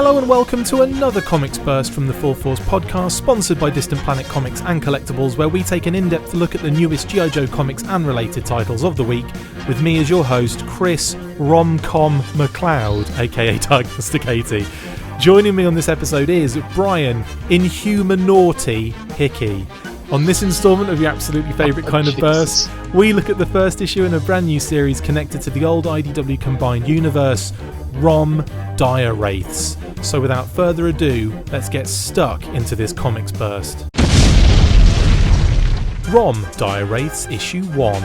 Hello and welcome to another Comics Burst from the Full Force podcast, sponsored by Distant Planet Comics and Collectibles, where we take an in-depth look at the newest G.I. Joe comics and related titles of the week, with me as your host, Chris Rom-Com McLeod, aka Diagnosticated. Joining me on this episode is Brian Inhumanaughty Hickey. On this instalment of your absolutely favourite kind of burst, we look at the first issue in a brand new series connected to the old IDW Combined Universe, Rom Dire Wraiths. So without further ado, let's get stuck into this comics burst. Rom Dire Wraiths Issue 1,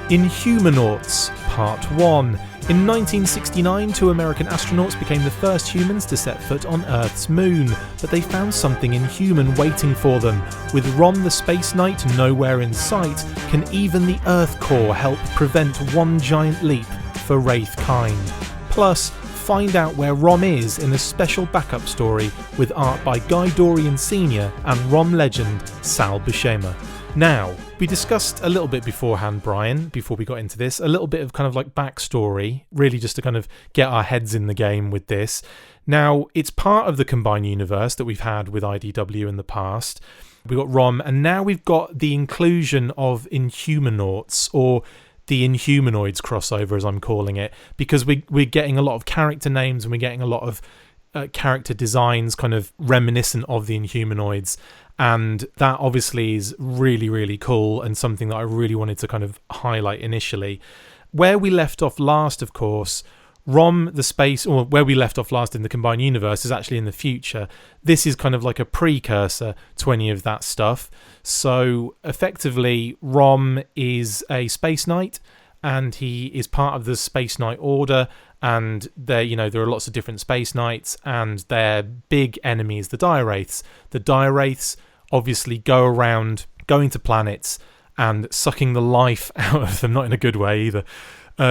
Inhumanauts Part 1. In 1969, 2 American astronauts became the first humans to set foot on Earth's moon, but they found something inhuman waiting for them. With Rom the Space Knight nowhere in sight, can even the Earth core help prevent one giant leap for Wraith kind? Plus, find out where Rom is in a special backup story with art by Guy Dorian Sr. and Rom legend Sal Buscema. Now, we discussed a little bit beforehand, Brian, before we got into this, a little bit of kind of like backstory, really just to kind of get our heads in the game with this. Now, it's part of the Combined Universe that we've had with IDW in the past. We've got Rom, and now we've got the inclusion of Inhumanauts, or the Inhumanoids crossover, as I'm calling it, because we're getting a lot of character names and we're getting a lot of character designs kind of reminiscent of the Inhumanoids. And that obviously is really, really cool and something that I really wanted to kind of highlight initially. Where we left off last, of course, Rom the Space, or where we left off last in the Combined Universe, is actually in the future. This is kind of like a precursor to any of that stuff. So effectively, Rom is a Space Knight, and he is part of the Space Knight Order. And there are lots of different Space Knights, and their big enemies, the Dire Wraiths. The Dire Wraiths obviously go around going to planets and sucking the life out of them, not in a good way either.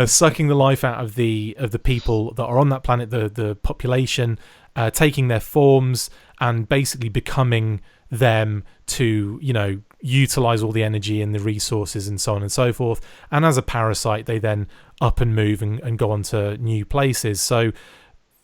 Sucking the life out of the people that are on that planet, the population, taking their forms and basically becoming them to, utilize all the energy and the resources and so on and so forth. And as a parasite, they then up and move and go on to new places. So,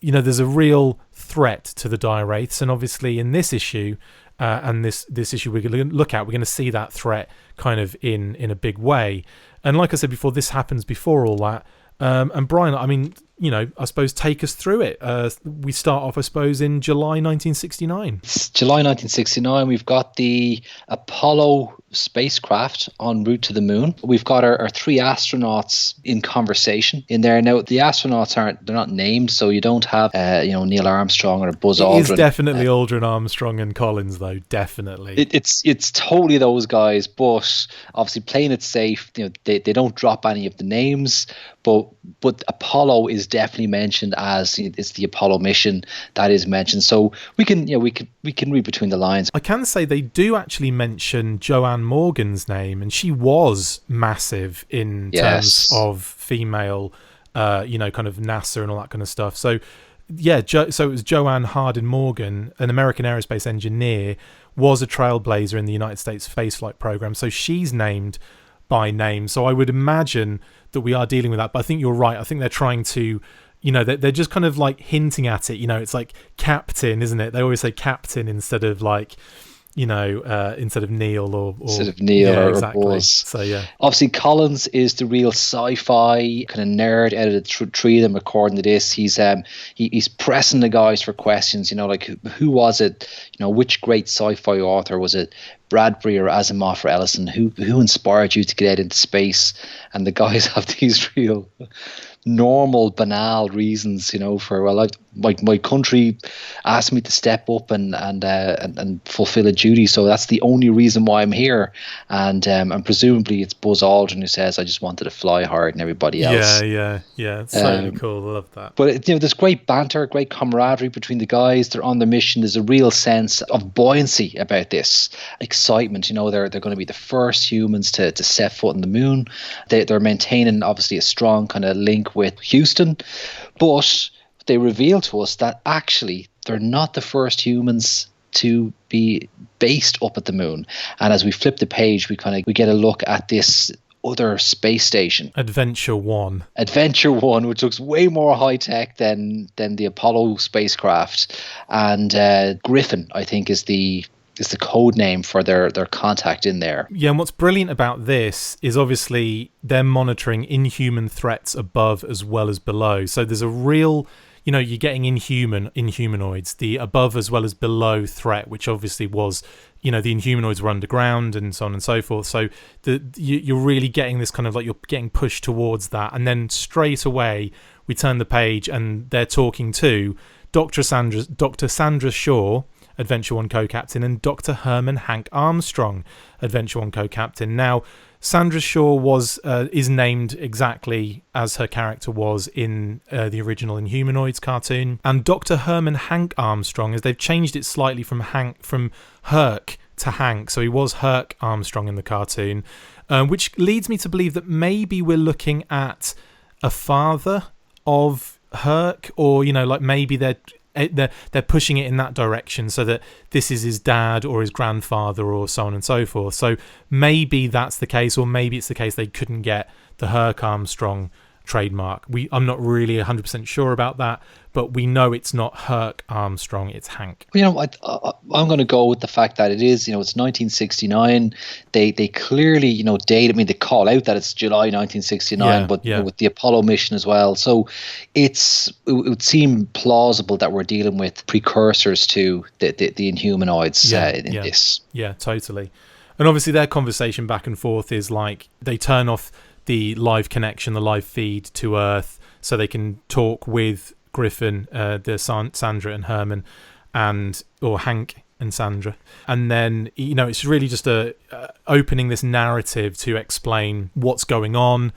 there's a real threat to the Dire Wraiths. And obviously in this issue, and this issue we're going to look at, we're going to see that threat kind of in a big way. And like I said before, this happens before all that. And Brian, I mean, I suppose take us through it. We start off, I suppose, in July 1969. It's July 1969. We've got the Apollo spacecraft en route to the moon. We've got our 3 astronauts in conversation in there. Now, the astronauts they're not named, so you don't have, Neil Armstrong or Buzz Aldrin. It is definitely Aldrin, Armstrong and Collins, though, definitely. It's totally those guys, but obviously playing it safe, they don't drop any of the names, but Apollo is definitely mentioned as it's the Apollo mission that is mentioned. So we can read between the lines. I can say they do actually mention Joanne Morgan's name, and she was massive in terms of female, kind of NASA and all that kind of stuff. So yeah, so it was Joanne Hardin Morgan, an American aerospace engineer, was a trailblazer in the United States spaceflight program. So she's named by name. So I would imagine that we are dealing with that. But I think you're right. I think they're trying to, they're just kind of like hinting at it. It's like Captain, isn't it? They always say Captain instead of like, instead of Neil or instead of Neil or exactly. Buzz. So yeah, obviously Collins is the real sci-fi kind of nerd out of the three of them. According to this, he's pressing the guys for questions. Like who was it? Which great sci-fi author was it? Bradbury or Asimov or Ellison? Who inspired you to get out into space? And the guys have these real normal, banal reasons, for my country asked me to step up and fulfill a duty, so that's the only reason why I'm here. And presumably it's Buzz Aldrin who says, I just wanted to fly hard and everybody else. Yeah. It's so cool. I love that. But there's great banter, great camaraderie between the guys. They're on their mission. There's a real sense of buoyancy about this, excitement. They're going to be the first humans to set foot on the moon. They're maintaining obviously a strong kind of link with Houston, but they reveal to us that actually they're not the first humans to be based up at the moon. And as we flip the page, we get a look at this other space station, Adventure 1. Adventure 1, which looks way more high tech than the Apollo spacecraft. And Griffin, I think, is the code name for their contact in there. Yeah, and what's brilliant about this is obviously they're monitoring inhuman threats above as well as below. So there's a real, you're getting inhumanoids, the above as well as below threat, which obviously was, the inhumanoids were underground and so on and so forth. So you're really getting this kind of like you're getting pushed towards that. And then straight away we turn the page and they're talking to Dr. Sandra Shaw, Adventure 1 co-captain, and Dr. Herman Hank Armstrong, Adventure 1 co-captain. Now, Sandra Shaw is named exactly as her character was in the original Inhumanoids cartoon, and Dr. Herman Hank Armstrong, as they've changed it slightly from Herc to Hank, so he was Herc Armstrong in the cartoon, which leads me to believe that maybe we're looking at a father of Herc, or maybe they're pushing it in that direction so that this is his dad or his grandfather or so on and so forth. So maybe that's the case, or maybe it's the case they couldn't get the Herc Armstrong trademark. I'm not really 100% sure about that, but we know it's not Herc Armstrong, it's Hank. I'm going to go with the fact that it is, it's 1969. They clearly, date. I mean, they call out that it's July 1969, but with the Apollo mission as well. So it would seem plausible that we're dealing with precursors to the Inhumanoids in this. Yeah, totally. And obviously their conversation back and forth is like they turn off the live connection, the live feed to Earth, so they can talk with Griffin, Sandra and Herman, or Hank and Sandra. And then, it's really just opening this narrative to explain what's going on.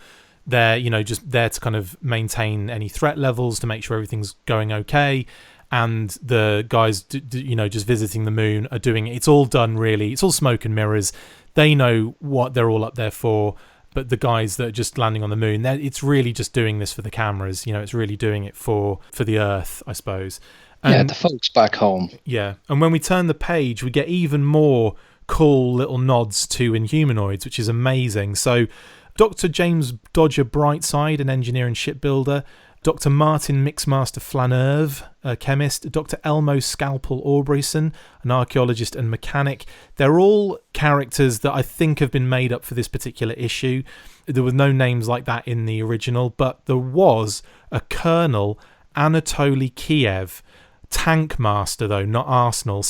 They're, just there to kind of maintain any threat levels, to make sure everything's going okay. And the guys, just visiting the moon are doing it. It's all done, really. It's all smoke and mirrors. They know what they're all up there for. But the guys that are just landing on the moon, it's really just doing this for the cameras. It's really doing it for the Earth, I suppose. And, the folks back home. Yeah. And when we turn the page, we get even more cool little nods to Inhumanoids, which is amazing. So Dr. James Dodger Brightside, an engineer and shipbuilder, Dr. Martin Mixmaster Flanerve, a chemist, Dr. Elmo Scalpel Aubreyson, an archaeologist and mechanic. They're all characters that I think have been made up for this particular issue. There were no names like that in the original, but there was a Colonel Anatoly Kiev, tank master though, not Arsenal,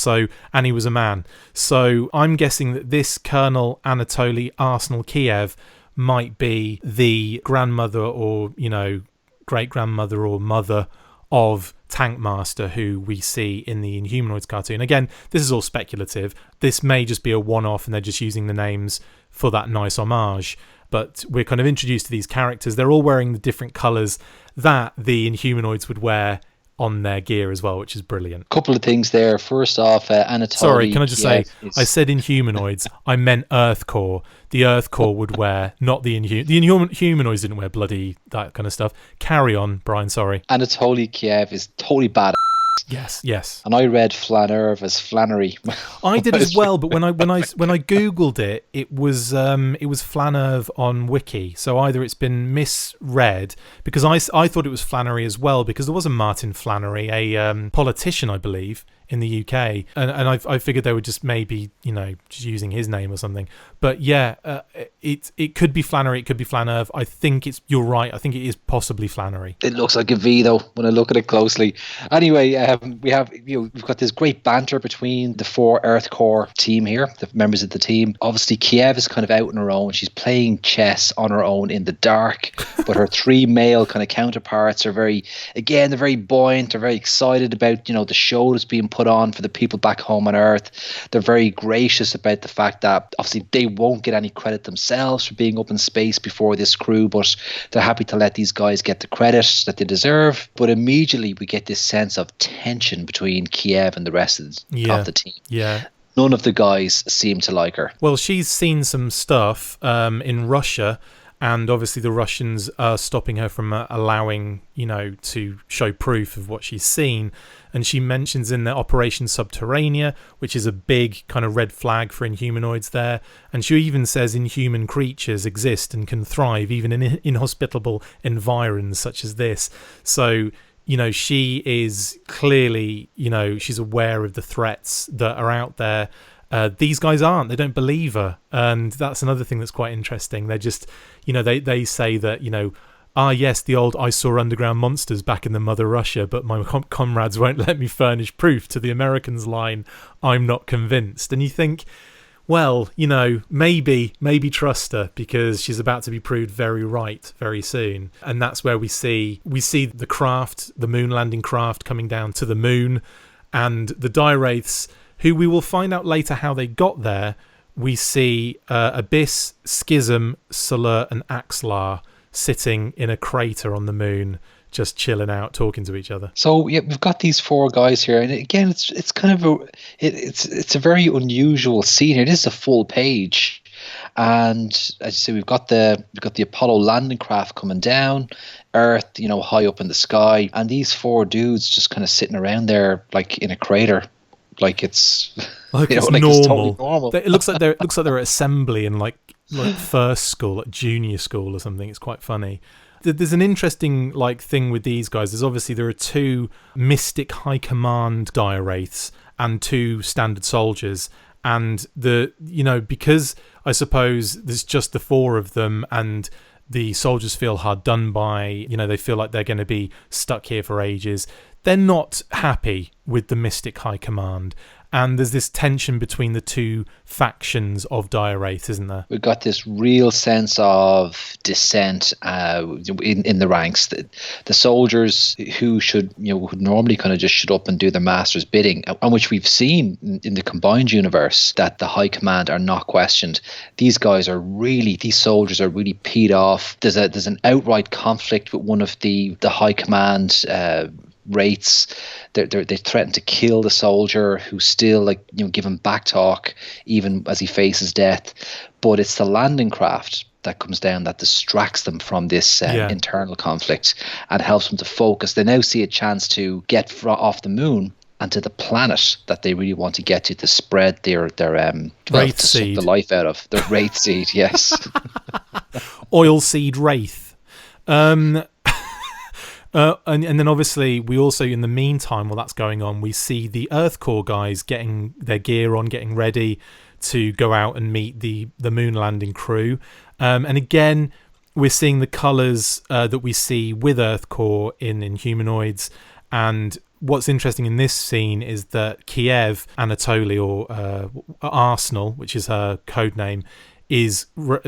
and he was a man. So I'm guessing that this Colonel Anatoly Arsenal Kiev might be the grandmother or, great-grandmother or mother of Tankmaster, who we see in the Inhumanoids cartoon. Again, this is all speculative. This may just be a one-off and they're just using the names for that nice homage. But we're kind of introduced to these characters. They're all wearing the different colours that the Inhumanoids would wear on their gear as well, which is brilliant. Couple of things there. First off, Anatoly... Sorry, can I just say, I said Inhumanoids, I meant Earth Core. The Earth Core would wear, not the Inhumanoids didn't wear bloody that kind of stuff. Carry on, Brian, sorry. Anatoly Kiev is totally bad. Yes. And I read Flanerve as Flannery. I did as well, but when I googled it, it was Flanerve on Wiki. So either it's been misread, because I thought it was Flannery as well, because there was a Martin Flannery, a politician, I believe, in the UK, and I figured they were just maybe just using his name or something. But yeah, it could be Flannery, it could be Flanerve. I think you're right. I think it is possibly Flannery. It looks like a V though when I look at it closely. Anyway, we've got this great banter between the four Earth Core team here, the members of the team. Obviously, Kiev is kind of out on her own. She's playing chess on her own in the dark, but her three male kind of counterparts are they're very buoyant. They're very excited about the show that's being put on for the people back home on Earth. They're very gracious about the fact that obviously they won't get any credit themselves for being up in space before this crew, but they're happy to let these guys get the credit that they deserve. But immediately we get this sense of tension between Kiev and the rest of the team. Yeah. None of the guys seem to like her. Well, she's seen some stuff in Russia, and obviously the Russians are stopping her from allowing, to show proof of what she's seen. And she mentions in the Operation Subterranea, which is a big kind of red flag for Inhumanoids there. And she even says inhuman creatures exist and can thrive even in inhospitable environs such as this. So, she is clearly, she's aware of the threats that are out there. These guys aren't. They don't believe her. And that's another thing that's quite interesting. They're just, they say that, yes, the old I saw underground monsters back in the Mother Russia, but my comrades won't let me furnish proof to the Americans line. I'm not convinced. And you think, well, maybe trust her, because she's about to be proved very right very soon. And that's where we see the craft, the moon landing craft, coming down to the moon, and the Die Wraiths, who we will find out later how they got there. We see Abyss, Schism, Solar, and Axlar sitting in a crater on the moon, just chilling out, talking to each other. So yeah, we've got these four guys here, and again, it's kind of it's a very unusual scene here. It is a full page, and as you say, we've got the Apollo landing craft coming down, Earth, high up in the sky, and these four dudes just kind of sitting around there like in a crater. Like it's it's like normal. It's totally normal. It looks like they're at assembly in like first school, like junior school or something. It's quite funny. There's an interesting thing with these guys. There are two Mystic High Command Die Wraiths and two standard soldiers, and because I suppose there's just the four of them, and the soldiers feel hard done by. They feel like they're going to be stuck here for ages. They're not happy with the Mystic High Command. And there's this tension between the two factions of Die Wraith, isn't there? We've got this real sense of dissent in the ranks. The soldiers who should, who normally kind of just shut up and do their master's bidding, and which we've seen in the combined universe, that the High Command are not questioned. These soldiers are really peed off. There's an outright conflict with one of the High Command Wraiths. They threaten to kill the soldier, who still give him back talk even as he faces death. But it's the landing craft that comes down that distracts them from this internal conflict and helps them to focus. They now see a chance to get off the moon and to the planet that they really want to get to spread their Wraith to seed. suck the life out of the Wraith seed. Yes. Oil seed Wraith. And then obviously we also, in the meantime, while that's going on, we see the Earth Corps guys getting their gear on, getting ready to go out and meet the moon landing crew. And again, we're seeing the colours that we see with Earth Corps in Inhumanoids. And what's interesting in this scene is that Kiev, Anatoly, or Arsenal, which is her code name, is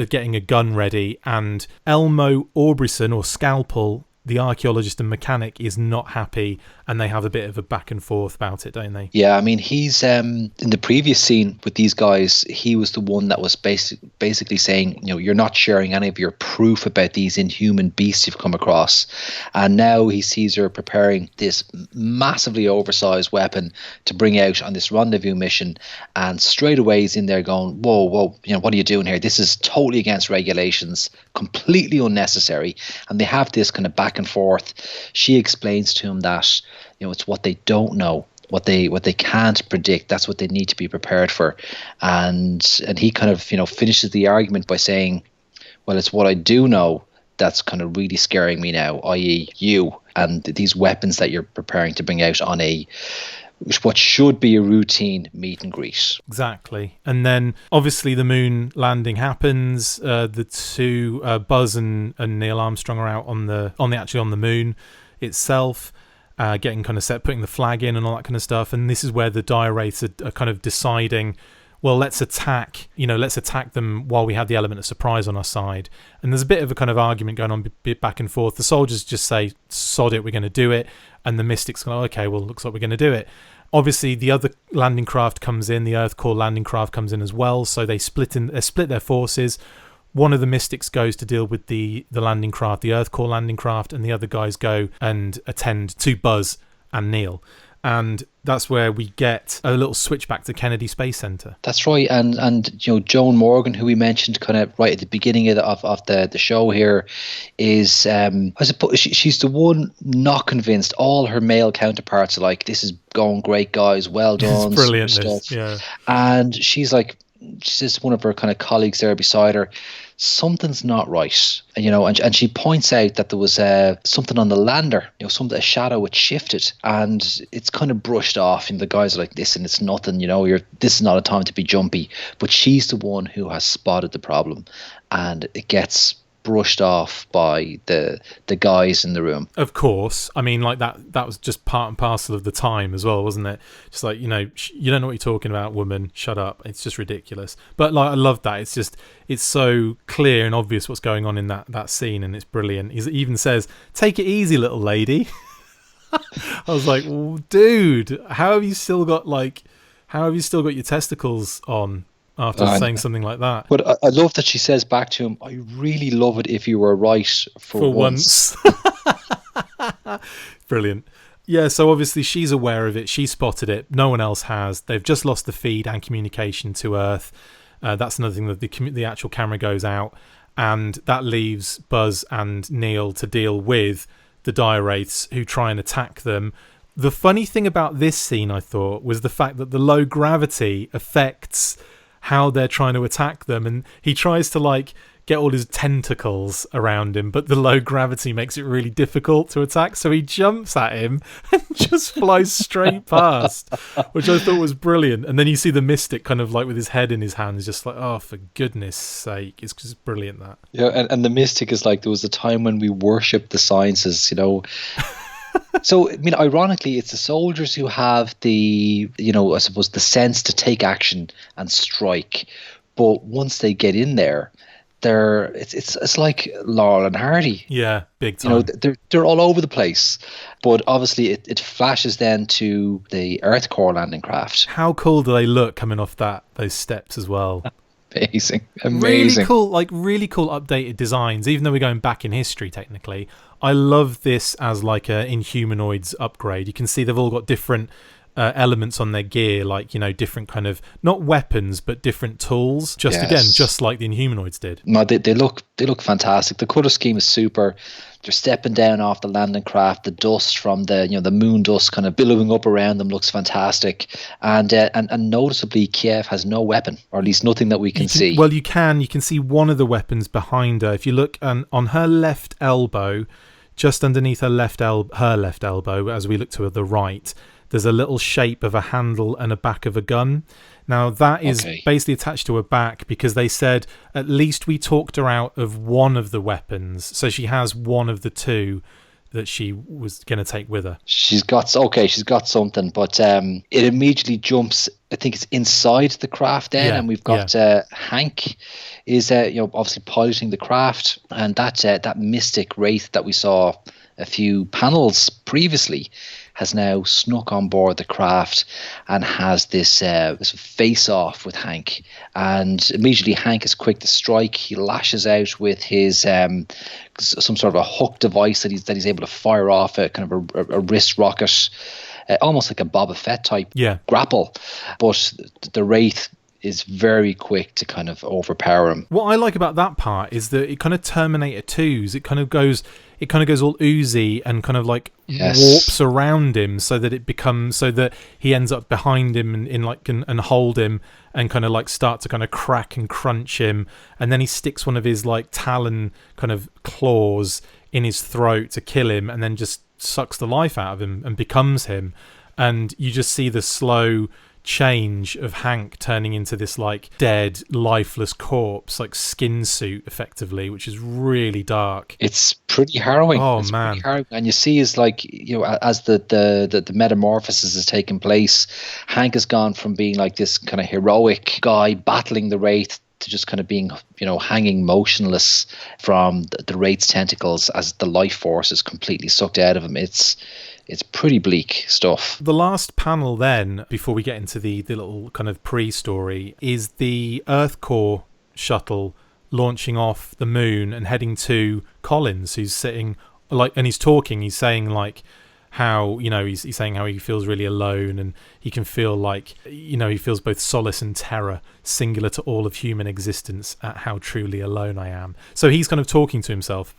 getting a gun ready. And Elmo Orbison, or Scalpel, the archaeologist and mechanic, is not happy, and they have a bit of a back and forth about it, don't they? Yeah, I mean, he's in the previous scene with these guys, he was the one that was basically saying, you're not sharing any of your proof about these inhuman beasts you've come across. And now he sees her preparing this massively oversized weapon to bring out on this rendezvous mission, and straight away he's in there going, whoa, what are you doing here? This is totally against regulations, completely unnecessary. And they have this kind of back and forth. She explains to him that it's what they don't know, what they can't predict. That's what they need to be prepared for. And he kind of finishes the argument by saying, well, it's what I do know that's kind of really scaring me now, i.e. you and these weapons that you're preparing to bring out on what should be a routine meet and greet. Exactly. And then obviously the moon landing happens. The two Buzz and Neil Armstrong are out on the moon itself, getting kind of set, putting the flag in and all that kind of stuff. And this is where the Die Wraiths are kind of deciding, well, let's attack them while we have the element of surprise on our side. And there's a bit of a kind of argument going on back and forth. The soldiers just say, sod it, we're going to do it. And the Mystics go, okay, well, looks like we're going to do it. Obviously, the other landing craft comes in, the Earth Corps landing craft comes in as well, so they split their forces. One of the Mystics goes to deal with the landing craft, the Earth Corps landing craft, and the other guys go and attend to Buzz and Neil. And that's where we get a little switch back to Kennedy Space Center. That's right, and Joan Morgan, who we mentioned kind of right at the beginning of the show here, is I suppose she's the one not convinced. All her male counterparts are like, "This is going great, guys. Well done, It's brilliant, stuff." yeah. And she's like, she's one of her kind of colleagues there beside her. Something's not right, and she points out that there was something on the lander, a shadow had shifted, and it's kind of brushed off, and the guys are like, listen, it's nothing, this is not a time to be jumpy, but she's the one who has spotted the problem, and it gets brushed off by the guys in the room. Of course. I mean, like that was just part and parcel of the time as well, wasn't it? Just like, you don't know what you're talking about, woman, shut up. It's just ridiculous. But like, I love that. It's so clear and obvious what's going on in that scene, and it's brilliant. He even says, "Take it easy, little lady." I was like, well, dude, how have you still got your testicles on after saying something like that? But I love that she says back to him, "I really love it if you were right for once." Brilliant. Yeah, so obviously she's aware of it. She spotted it. No one else has. They've just lost the feed and communication to Earth. That's another thing, that the actual camera goes out, and that leaves Buzz and Neil to deal with the Dire Wraiths, who try and attack them. The funny thing about this scene, I thought, was the fact that the low gravity affects how they're trying to attack them, and he tries to like get all his tentacles around him, but the low gravity makes it really difficult to attack, so he jumps at him and just flies straight past, which I thought was brilliant. And then you see the Mystic kind of like with his head in his hands, just like, oh, for goodness sake. It's just brilliant, that. Yeah, and the Mystic is like, there was a time when we worshipped the sciences, So, I mean, ironically, it's the soldiers who have the, I suppose, the sense to take action and strike. But once they get in there, it's like Laurel and Hardy. Yeah, big time. They're all over the place. But obviously, it flashes then to the Earth core landing craft. How cool do they look coming off those steps as well? Amazing. Really cool, really cool updated designs, even though we're going back in history technically. I love this as like a Inhumanoids upgrade. You can see they've all got different elements on their gear, like, different kind of, not weapons, but different tools. Just like the Inhumanoids did. No, they look fantastic. The colour scheme is super. They're stepping down off the landing craft. The dust from the moon dust kind of billowing up around them looks fantastic. And noticeably, Kiev has no weapon, or at least nothing that we can see. Well, you can see one of the weapons behind her. If you look on her left elbow, just underneath her left elbow, as we look to the right, there's a little shape of a handle and a back of a gun. Now, that is basically attached to her back, because they said at least we talked her out of one of the weapons. So she has one of the two that she was going to take with her. She's got something, but it immediately jumps. I think it's inside the craft then, and we've got Hank is obviously piloting the craft, and that Mystic Wraith that we saw a few panels previously has now snuck on board the craft and has this face-off with Hank. And immediately Hank is quick to strike. He lashes out with his some sort of a hook device that he's able to fire off a kind of a wrist rocket, almost like a Boba Fett type grapple. But the Wraith is very quick to kind of overpower him. What I like about that part is that it kind of Terminator 2s. It kind of goes all oozy and kind of like warps around him, so that he ends up behind him and hold him and kind of like start to kind of crack and crunch him, and then he sticks one of his like talon kind of claws in his throat to kill him, and then just sucks the life out of him and becomes him. And you just see the slow change of Hank turning into this like dead, lifeless corpse, like skin suit effectively, which is really dark. It's pretty harrowing. It's man. Pretty harrowing. And you see is like, as the metamorphosis is taking place, Hank has gone from being like this kind of heroic guy battling the Wraith to just kind of being, hanging motionless from the Wraith's tentacles as the life force is completely sucked out of him. It's pretty bleak stuff. The last panel then, before we get into the little kind of pre-story, is the Earth core shuttle launching off the moon and heading to Collins, who's sitting like, and he's talking, he's saying like, how, he's saying how he feels really alone, and he can feel like, he feels both solace and terror, singular to all of human existence, at how truly alone I am. So he's kind of talking to himself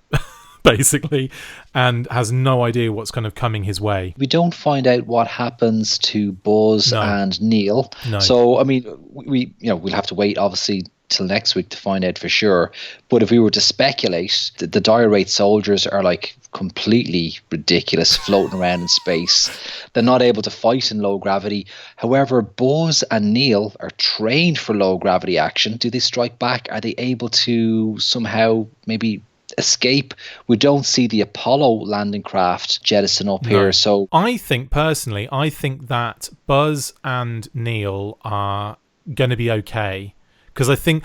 basically, and has no idea what's kind of coming his way. We don't find out what happens to Buzz and Neil. No. So, I mean, we'll have to wait, obviously, till next week to find out for sure. But if we were to speculate, the Dire Wraith soldiers are like completely ridiculous, floating around in space. They're not able to fight in low gravity. However, Buzz and Neil are trained for low gravity action. Do they strike back? Are they able to somehow maybe escape? We don't see the Apollo landing craft jettison up here. So I think that Buzz and Neil are going to be okay, because I think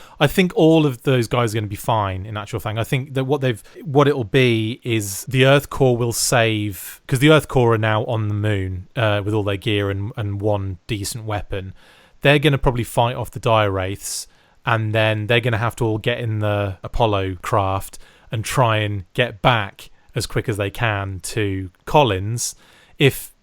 all of those guys are going to be fine. In actual fact, I think that what it'll be is the Earth Corps will save, because the Earth Corps are now on the moon with all their gear and one decent weapon. They're going to probably fight off the Dire Wraiths, and then they're going to have to all get in the Apollo craft and try and get back as quick as they can to Collins,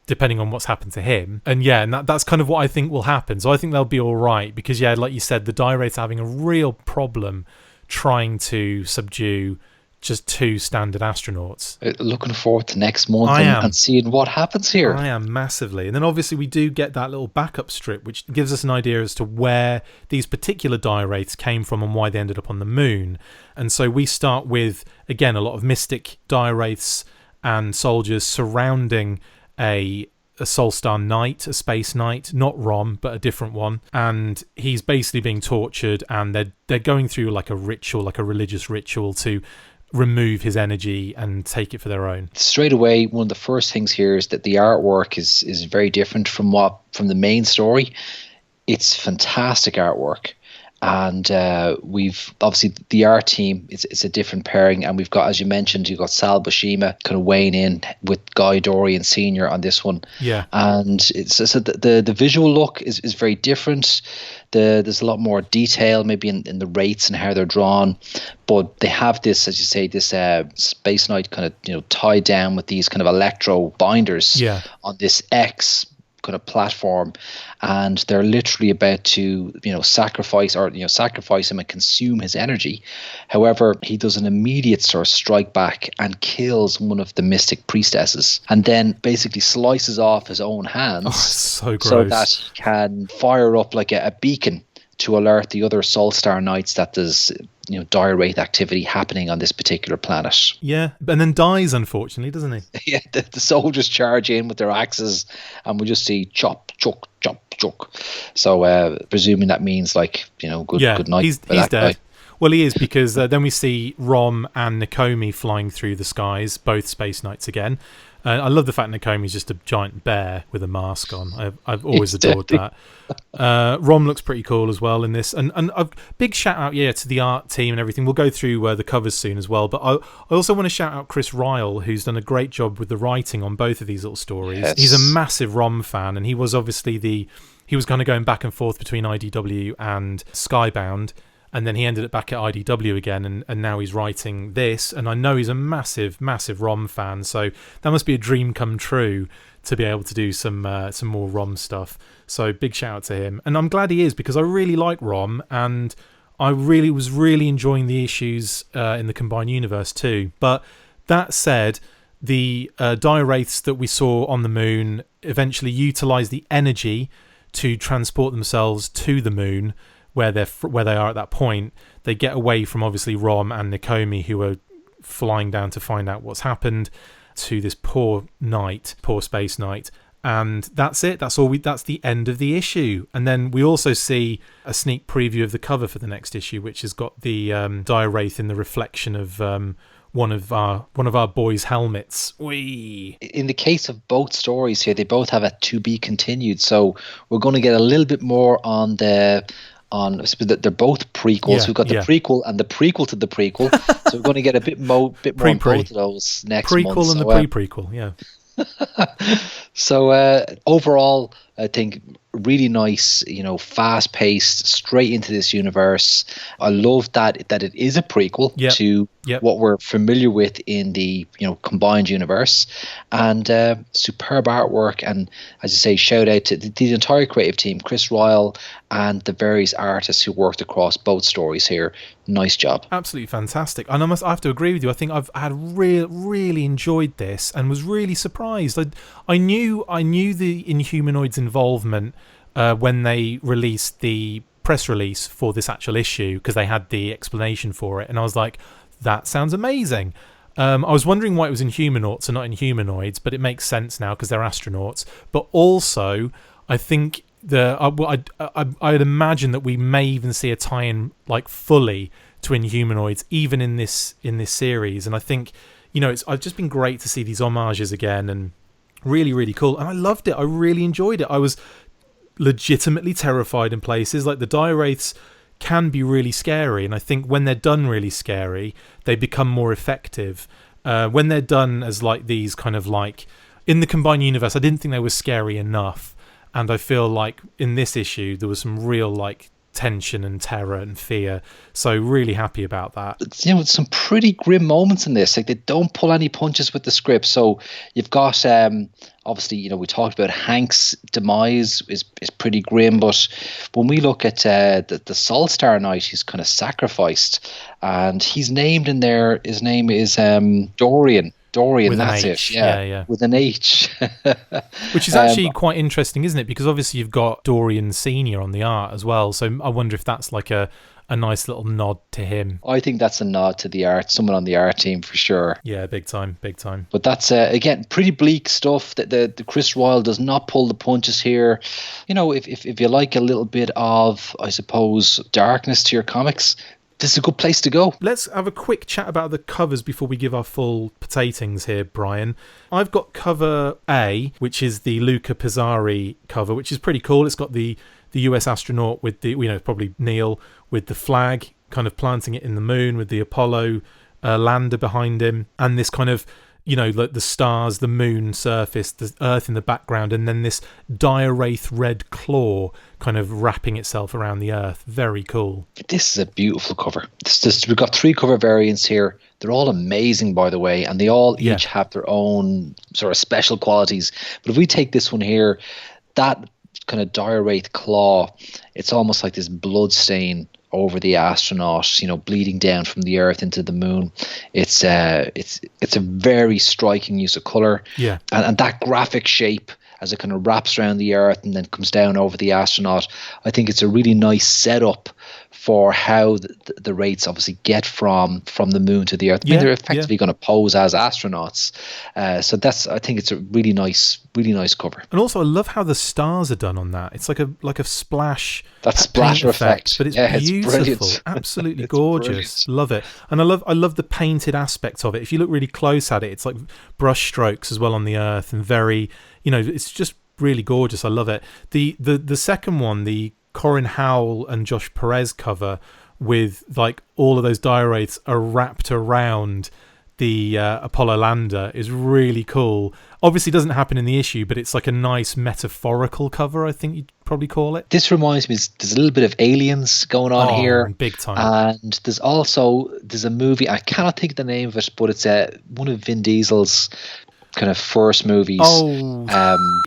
depending on what's happened to him. And that's kind of what I think will happen. So I think they'll be all right, because like you said, the Dire Wraiths are having a real problem trying to subdue just 2 standard astronauts. Looking forward to next month and seeing what happens here. I am massively. And then obviously we do get that little backup strip, which gives us an idea as to where these particular Dire Wraiths came from and why they ended up on the moon. And so we start with, again, a lot of mystic Dire Wraiths and soldiers surrounding a Soulstar Knight, a space knight, not Rom, but a different one. And he's basically being tortured, and they're going through like a ritual, like a religious ritual, to remove his energy and take it for their own. Straight away, one of the first things here is that the artwork is very different from the main story. It's fantastic artwork. And we've obviously the art team, it's a different pairing, and we've got, as you mentioned, you've got Sal Buscema kind of weighing in with Guy Dorian Sr. on this one. Yeah. And it's so the visual look is very different. There's a lot more detail maybe in the Wraiths and how they're drawn, but they have this, as you say, this Space Knight kind of tied down with these kind of electro binders on this X kind of platform, and they're literally about to sacrifice him and consume his energy. However, he does an immediate sort of strike back and kills one of the mystic priestesses, and then basically slices off his own hands so that he can fire up like a beacon to alert the other Soulstar Knights that there's Dire Wraith activity happening on this particular planet. Yeah, and then dies, unfortunately, doesn't he? Yeah, the soldiers charge in with their axes, and we just see chop, chuck, chop, chuck. So, presuming that means good night. He's dead. Guy. Well, he is, because then we see Rom and Nakomi flying through the skies, both Space Knights again. I love the fact Nakomi's just a giant bear with a mask on. I've always adored that. Rom looks pretty cool as well in this. And a big shout out, to the art team and everything. We'll go through the covers soon as well. But I also want to shout out Chris Ryle, who's done a great job with the writing on both of these little stories. Yes. He's a massive Rom fan, and he was obviously he was kind of going back and forth between IDW and Skybound. And then he ended up back at IDW again, and now he's writing this. And I know he's a massive, massive Rom fan, so that must be a dream come true to be able to do some more Rom stuff. So big shout out to him. And I'm glad he is, because I really like Rom, and I was really enjoying the issues in the Combined Universe too. But that said, the Dire Wraiths that we saw on the moon eventually utilise the energy to transport themselves to the moon, where they are at that point. They get away from obviously Rom and Nakomi, who are flying down to find out what's happened to this poor space knight, and that's it. That's the end of the issue. And then we also see a sneak preview of the cover for the next issue, which has got the Dire Wraith in the reflection of one of our boys' helmets. Whee! In the case of both stories here, they both have a to be continued. So we're going to get a little bit more on they're both prequels. We've got the prequel and the prequel to the prequel. So we're going to get a bit more on both of those next month. Prequel and the pre-prequel, yeah. So overall, I think really nice, fast paced, straight into this universe. I love that it is a prequel Yep. to Yep. what we're familiar with in the combined universe, and superb artwork. And as I say, shout out to the entire creative team, Chris Ryle, and the various artists who worked across both stories here. Nice job. Absolutely fantastic. And I have to agree with you. I think I've had really enjoyed this and was really surprised. I knew the Inhumanoids' involvement when they released the press release for this actual issue, because they had the explanation for it, and I was like, that sounds amazing. I was wondering why it was Inhumanauts and not Inhumanoids, but it makes sense now because they're astronauts. But also, I think I'd imagine that we may even see a tie-in like fully to Inhumanoids even in this series, and I think it's just been great to see these homages again, and really cool. And I loved it. I really enjoyed it. I was legitimately terrified in places. Like the Dire Wraiths can be really scary, and I think when they're done really scary, they become more effective. When they're done as like these kind of like in the combined universe, I didn't think they were scary enough. And I feel like in this issue, there was some real like tension and terror and fear. So really happy about that. Some pretty grim moments in this. Like they don't pull any punches with the script. So you've got obviously, we talked about Hank's demise is pretty grim, but when we look at the Sol Star Knight, he's kind of sacrificed, and he's named in there. His name is Dorian. With that's an H. it. Yeah, with an H. Which is actually quite interesting, isn't it? Because obviously you've got Dorian Senior on the art as well. So I wonder if that's like a nice little nod to him. I think that's a nod to the art, someone on the art team for sure. Yeah, big time. But that's again pretty bleak stuff. That the Chris Ryle does not pull the punches here. If you like a little bit of, I suppose, darkness to your comics, this is a good place to go. Let's have a quick chat about the covers before we give our full potatings here, Brian. I've got cover A, which is the Luca Pizzari cover, which is pretty cool. It's got the US astronaut with the, probably Neil, with the flag, kind of planting it in the moon with the Apollo lander behind him, and this kind of, like the stars, the moon surface, the Earth in the background, and then this Dire Wraith red claw kind of wrapping itself around the Earth. Very cool. This is a beautiful cover. We've got 3 cover variants here. They're all amazing, by the way, and they all each have their own sort of special qualities. But if we take this one here, that kind of Dire Wraith claw, it's almost like this blood stain over the astronaut, bleeding down from the Earth into the moon. It's a very striking use of color, and that graphic shape as it kind of wraps around the Earth and then comes down over the astronaut. I think it's a really nice setup for how the Wraiths obviously get from the moon to the Earth. I mean, they're effectively going to pose as astronauts. So I think it's a really nice cover. And also, I love how the stars are done on that. It's like a splash. That splatter effect, but it's beautiful, it's absolutely it's gorgeous. Brilliant. Love it, and I love the painted aspect of it. If you look really close at it, it's like brush strokes as well on the Earth, and very, it's just really gorgeous. I love it. The second one, the Corin Howell and Josh Perez cover with like all of those Dire Wraiths are wrapped around the Apollo lander is really cool. Obviously doesn't happen in the issue, but it's like a nice metaphorical cover, I think you'd probably call it. This reminds me, there's a little bit of Aliens going on here. Big time. And there's a movie, I cannot think of the name of it, but it's one of Vin Diesel's kind of first movies.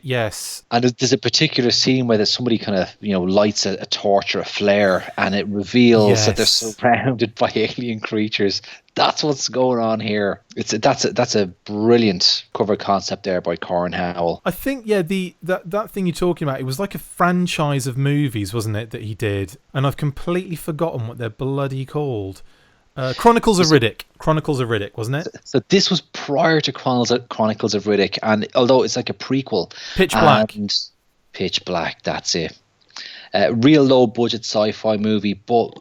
Yes. And there's a particular scene where there's somebody kind of lights a torch or a flare, and it reveals that they're surrounded by alien creatures. That's what's going on here. That's a brilliant cover concept there by Corin Howell. I think that thing you're talking about, it was like a franchise of movies, wasn't it, that he did? And I've completely forgotten what they're bloody called. Chronicles of Riddick, wasn't it? So this was prior to Chronicles of Riddick, and although it's like a prequel. Pitch Black, that's it. Real low budget sci-fi movie, but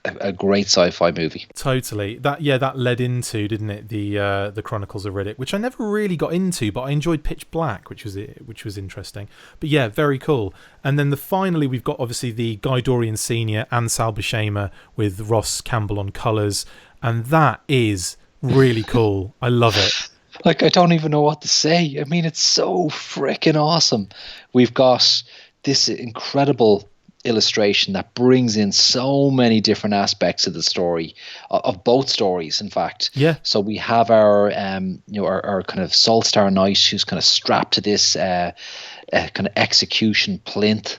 a great sci-fi movie. Totally. That led into, didn't it, the Chronicles of Riddick, which I never really got into, but I enjoyed Pitch Black, which was interesting. But yeah, very cool. And then finally we've got obviously the Guy Dorian Senior and Sal Buscema with Ross Campbell on colours, and that is really cool. I love it. Like, I don't even know what to say. I mean, it's so freaking awesome. We've got this incredible illustration that brings in so many different aspects of the story, of both stories, in fact. Yeah. So we have our our kind of Soul Star Knight, who's kind of strapped to this kind of execution plinth,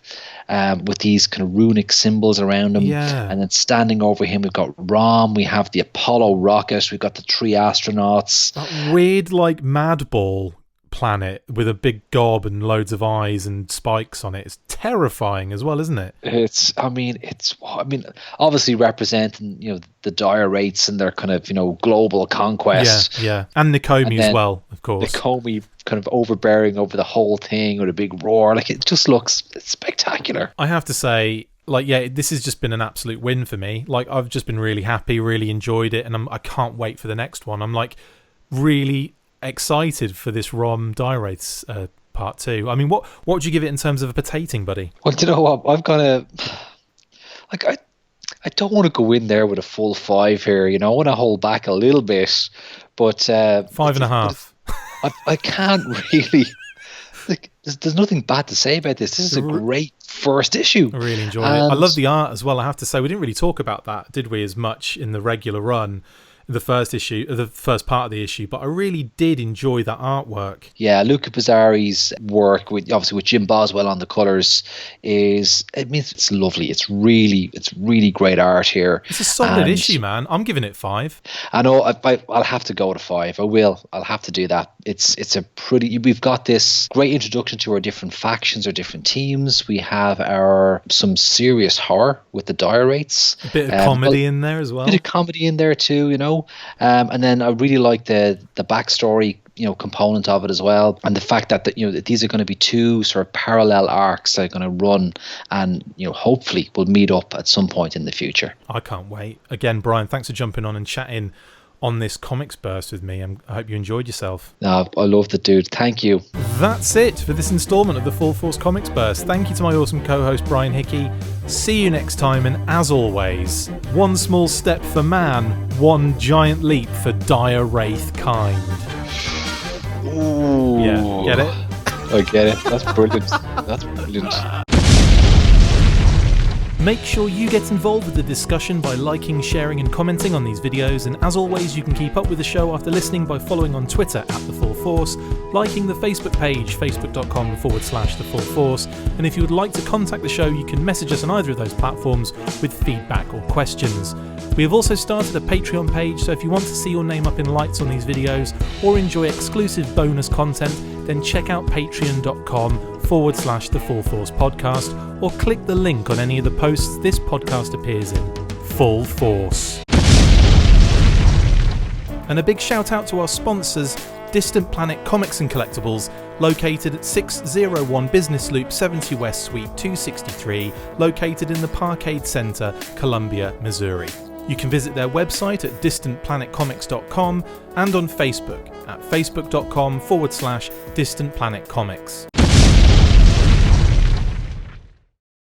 with these kind of runic symbols around him. Yeah. And then standing over him, we've got Rom, we have the Apollo rocket, we've got the 3 astronauts. That weird, like, mad ball planet with a big gob and loads of eyes and spikes on it. It's terrifying as well, isn't it? I mean, obviously representing, the dire Wraiths and their kind of, global conquest. Yeah. And Nakomi as well, of course. Nakomi kind of overbearing over the whole thing with a big roar. Like, it just looks spectacular. I have to say, like, yeah, this has just been an absolute win for me. Like, I've just been really happy, really enjoyed it, and I can't wait for the next one. I'm, like, really excited for this Rom Dire Wraiths part 2. I mean, what would you give it in terms of a potating, buddy? Well, you know what? I've got to... Like, I don't want to go in there with a full 5 here. I want to hold back a little bit, but 5.5. I can't really. Like, there's nothing bad to say about this. This is a great first issue. I really enjoyed it. I love the art as well, I have to say. We didn't really talk about that, did we, as much in the regular run, the first issue, the first part of the issue, but I really did enjoy that artwork. Yeah, Luca Pizzari's work, obviously with Jim Boswell on the colours, it's lovely. It's really great art here. It's a solid issue, man. I'm giving it 5. I know. I'll have to go to 5. I will. I'll have to do that. It's a pretty. We've got this great introduction to our different factions, our different teams. We have some serious horror with the Dire Wraiths. A bit of comedy in there as well. A bit of comedy in there too, and then I really like the backstory, component of it as well, and the fact that that these are going to be 2 sort of parallel arcs that are going to run, and hopefully will meet up at some point in the future. I can't wait. Again, Brian, thanks for jumping on and chatting on this comics burst with me. I hope you enjoyed yourself. I loved it, dude. Thank you. That's it for this installment of the Full Force Comics Burst. Thank you to my awesome co-host Brian Hickey. See you next time, and as always, one small step for man, one giant leap for dire wraith kind. Ooh. Yeah, get it? I get it. That's brilliant. That's brilliant. Make sure you get involved with the discussion by liking, sharing and commenting on these videos, and as always you can keep up with the show after listening by following on Twitter at The Full Force, liking the Facebook page, facebook.com/The Full Force, and if you would like to contact the show you can message us on either of those platforms with feedback or questions. We have also started a Patreon page, so if you want to see your name up in lights on these videos or enjoy exclusive bonus content, then check out patreon.com/The Full Force Podcast, or click the link on any of the posts this podcast appears in. Full Force. And a big shout out to our sponsors, Distant Planet Comics and Collectibles, located at 601 Business Loop 70 West Suite 263, located in the Parkade Center, Columbia, Missouri. You can visit their website at distantplanetcomics.com and on Facebook at facebook.com/distantplanetcomics.